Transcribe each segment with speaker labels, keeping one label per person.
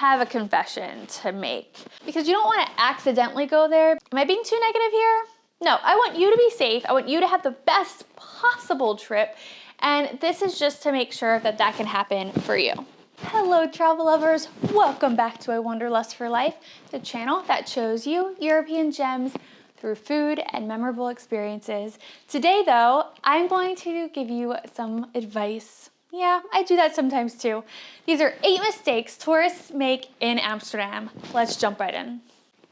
Speaker 1: have a confession to make because you don't want to accidentally go there. Am I being too negative here? No, I want you to be safe. I want you to have the best possible trip. And this is just to make sure that that can happen for you. Hello, travel lovers. Welcome back to A Wanderlust for Life, the channel that shows you European gems through food and memorable experiences. Today, though, I'm going to give you some advice. Yeah, I do that sometimes too. These are 8 mistakes tourists make in Amsterdam. Let's jump right in.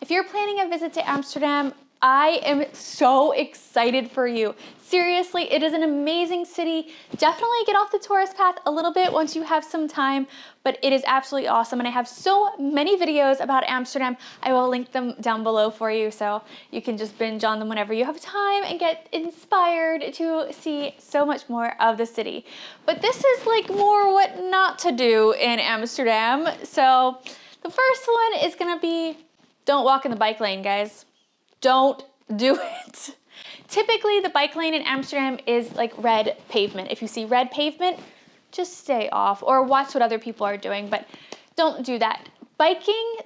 Speaker 1: If you're planning a visit to Amsterdam, I am so excited for you. Seriously, it is an amazing city. Definitely get off the tourist path a little bit once you have some time, but it is absolutely awesome. And I have so many videos about Amsterdam. I will link them down below for you so you can just binge on them whenever you have time and get inspired to see so much more of the city. But this is like more what not to do in Amsterdam. So the first one is gonna be, don't walk in the bike lane, guys. Don't do it. Typically, the bike lane in Amsterdam is like red pavement. If you see red pavement, just stay off or watch what other people are doing, but don't do that.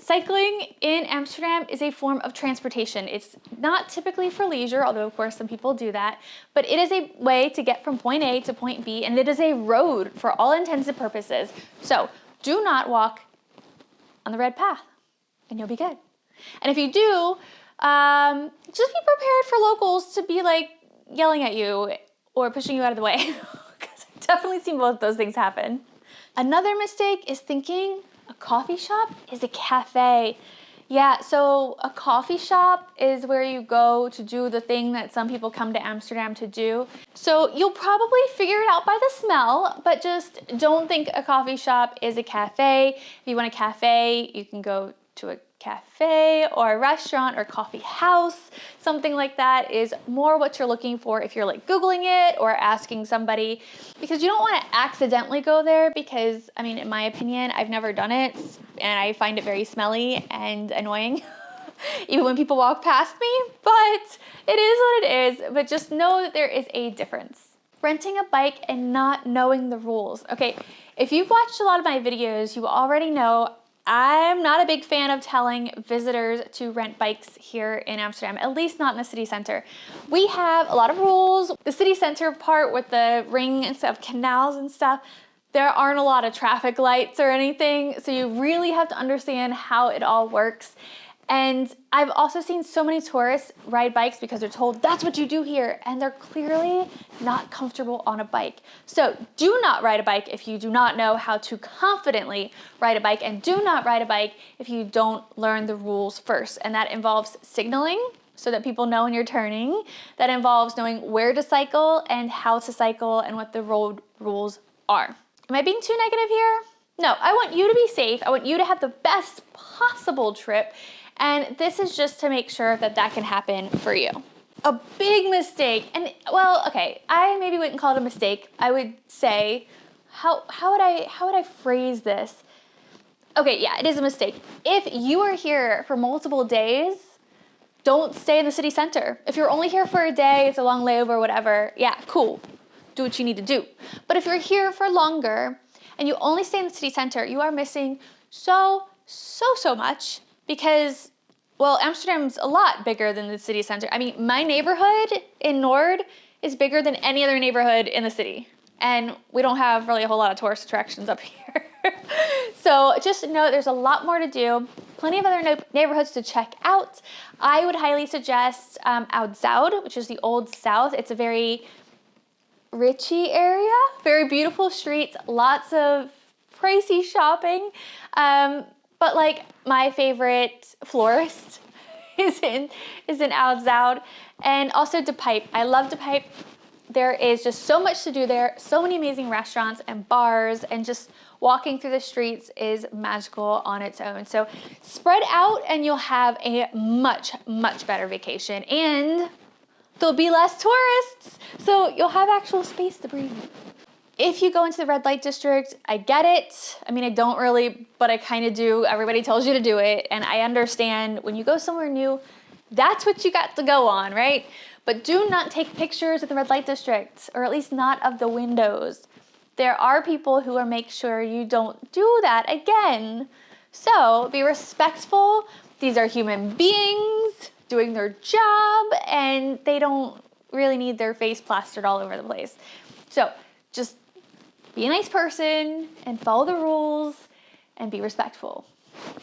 Speaker 1: Cycling in Amsterdam is a form of transportation. It's not typically for leisure, although of course some people do that, but it is a way to get from point A to point B, and it is a road for all intents and purposes. So do not walk on the red path, and you'll be good. And if you do, just be prepared for locals to be like yelling at you or pushing you out of the way because I've definitely seen both those things happen. Another mistake is thinking a coffee shop is a cafe. Yeah, so a coffee shop is where you go to do the thing that some people come to Amsterdam to do. So you'll probably figure it out by the smell, but just don't think a coffee shop is a cafe. If you want a cafe, you can go to a cafe or a restaurant or coffee house. Something like that is more what you're looking for if you're like Googling it or asking somebody, because you don't want to accidentally go there because, I mean, in my opinion, I've never done it and I find it very smelly and annoying even when people walk past me, but it is what it is. But just know that there is a difference. Renting a bike and not knowing the rules. Okay, if you've watched a lot of my videos, you already know I'm not a big fan of telling visitors to rent bikes here in Amsterdam, at least not in the city center. We have a lot of rules. The city center part with the rings of canals and stuff, there aren't a lot of traffic lights or anything, so you really have to understand how it all works. And I've also seen so many tourists ride bikes because they're told that's what you do here, and they're clearly not comfortable on a bike. So do not ride a bike if you do not know how to confidently ride a bike, and do not ride a bike if you don't learn the rules first. And that involves signaling so that people know when you're turning. That involves knowing where to cycle and how to cycle and what the road rules are. Am I being too negative here? No, I want you to be safe. I want you to have the best possible trip. And this is just to make sure that that can happen for you. A big mistake, and well, okay, I maybe wouldn't call it a mistake. I would say, how would I phrase this? Okay, yeah, it is a mistake. If you are here for multiple days, don't stay in the city center. If you're only here for a day, it's a long layover, whatever, yeah, cool. Do what you need to do. But if you're here for longer and you only stay in the city center, you are missing so much. Because, well, Amsterdam's a lot bigger than the city center. I mean, my neighborhood in Noord is bigger than any other neighborhood in the city. And we don't have really a whole lot of tourist attractions up here. So just know there's a lot more to do. Plenty of other neighborhoods to check out. I would highly suggest Oud-Zuid, which is the Old South. It's a very richy area, very beautiful streets, lots of pricey shopping. But like my favorite florist is in Oud-Zuid, and also De Pijp. I love De Pijp. There is just so much to do there, so many amazing restaurants and bars, and just walking through the streets is magical on its own. So spread out and you'll have a much better vacation, and there'll be less tourists, so you'll have actual space to breathe. If you go into the red light district, I get it. I mean, I don't really, but I kind of do. Everybody tells you to do it. And I understand when you go somewhere new, that's what you got to go on, right? But do not take pictures at the red light district, or at least not of the windows. There are people who will make sure you don't do that again. So be respectful. These are human beings doing their job, and they don't really need their face plastered all over the place. So just be a nice person and follow the rules and be respectful,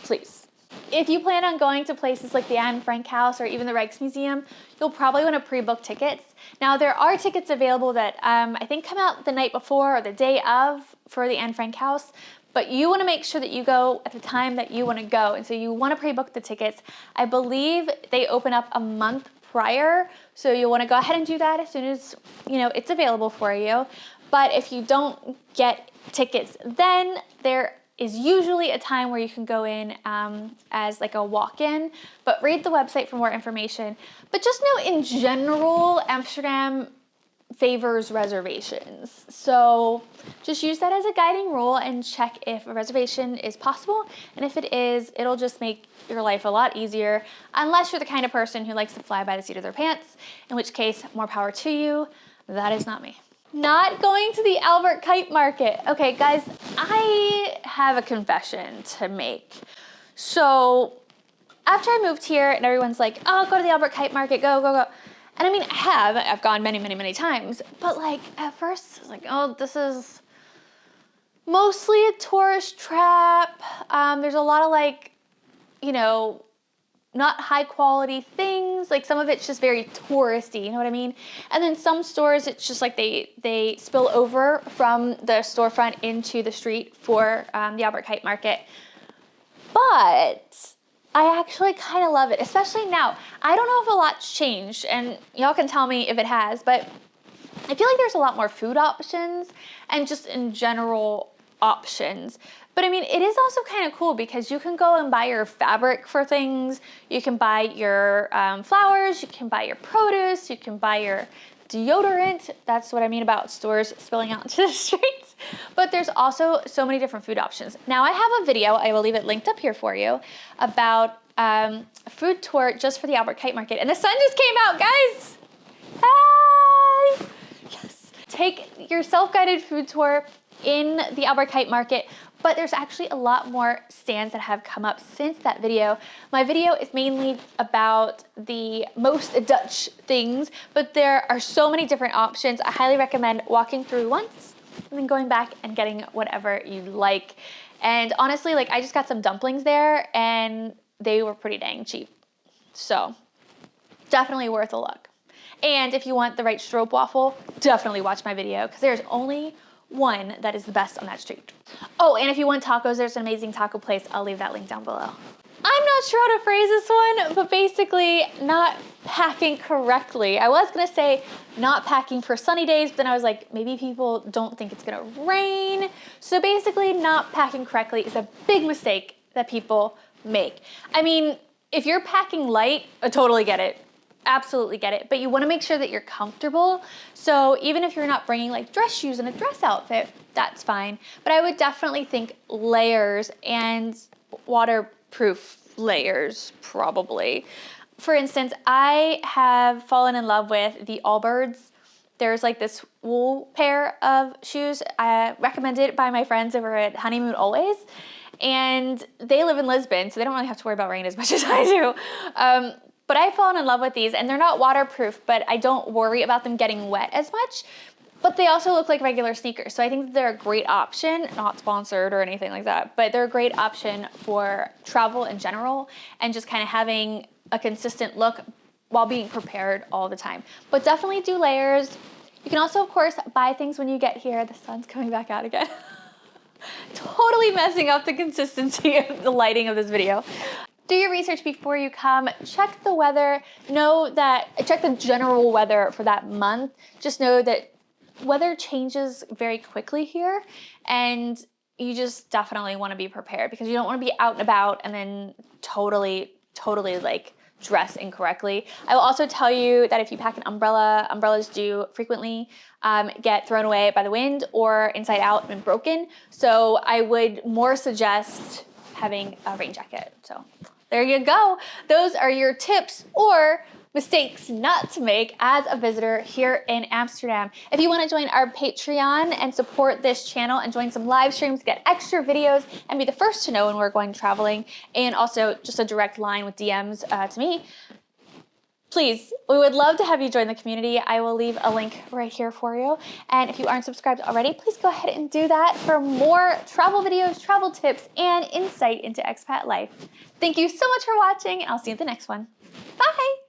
Speaker 1: please. If you plan on going to places like the Anne Frank House or even the Rijksmuseum, you'll probably want to pre-book tickets. Now, there are tickets available that I think come out the night before or the day of for the Anne Frank House, but you want to make sure that you go at the time that you want to go, and so you want to pre-book the tickets. I believe they open up a month prior, so you'll want to go ahead and do that as soon as it's available for you. But if you don't get tickets then, there is usually a time where you can go in as like a walk-in, but read the website for more information. But just know in general, Amsterdam favors reservations. So just use that as a guiding rule and check if a reservation is possible. And if it is, it'll just make your life a lot easier, unless you're the kind of person who likes to fly by the seat of their pants, in which case, more power to you. That is not me. Not going to the Albertkerk Market. Okay, guys, I have a confession to make. So after I moved here and everyone's like, oh, go to the Albertkerk Market, go, go, go. And I mean, I've gone many, many, many times, but like at first I was like, oh, this is mostly a tourist trap. There's a lot of like, not high quality things. Like some of it's just very touristy, you know what I mean? And then some stores, it's just like they spill over from the storefront into the street for the Albertkerk Market. But I actually kind of love it, especially now. I don't know if a lot's changed, and y'all can tell me if it has, but I feel like there's a lot more food options and just in general options. But I mean, it is also kind of cool because you can go and buy your fabric for things, you can buy your flowers, you can buy your produce, you can buy your deodorant. That's what I mean about stores spilling out into the streets. But there's also so many different food options. Now I have a video, I will leave it linked up here for you, about a food tour just for the Albertkerk Market. And the sun just came out, guys. Hi! Yes. Take your self-guided food tour in the Albertkerk Market, but there's actually a lot more stands that have come up since that video. My video is mainly about the most Dutch things, but there are so many different options. I highly recommend walking through once and then going back and getting whatever you like. And honestly, like I just got some dumplings there and they were pretty dang cheap. So definitely worth a look. And if you want the right stroopwafel, definitely watch my video because there's only one that is the best on that street. Oh, and if you want tacos, there's an amazing taco place. I'll leave that link down below. I'm not sure how to phrase this one, but basically not packing correctly. I was gonna say not packing for sunny days, but then I was like, maybe people don't think it's gonna rain. So basically not packing correctly is a big mistake that people make. I mean, if you're packing light, I totally get it. Absolutely get it, but you want to make sure that you're comfortable. So even if you're not bringing like dress shoes and a dress outfit, that's fine. But I would definitely think layers and waterproof layers, probably. For instance, I have fallen in love with the Allbirds. There's like this wool pair of shoes recommended by my friends over at Honeymoon Always. And they live in Lisbon, so they don't really have to worry about rain as much as I do. But I've fallen in love with these, and they're not waterproof, but I don't worry about them getting wet as much. But they also look like regular sneakers, so I think that they're a great option, not sponsored or anything like that, but they're a great option for travel in general and just kind of having a consistent look while being prepared all the time. But definitely do layers. You can also, of course, buy things when you get here. The sun's coming back out again. Totally messing up the consistency of the lighting of this video. Do your research before you come. Check the weather. Check the general weather for that month. Just know that weather changes very quickly here, and you just definitely want to be prepared because you don't want to be out and about and then totally like dress incorrectly. I will also tell you that if you pack an umbrella, umbrellas do frequently get thrown away by the wind or inside out and broken. So I would more suggest having a rain jacket. So there you go. Those are your tips or mistakes not to make as a visitor here in Amsterdam. If you want to join our Patreon and support this channel and join some live streams, get extra videos, and be the first to know when we're going traveling, and also just a direct line with DMs to me, please, we would love to have you join the community. I will leave a link right here for you. And if you aren't subscribed already, please go ahead and do that for more travel videos, travel tips, and insight into expat life. Thank you so much for watching, and I'll see you in the next one. Bye!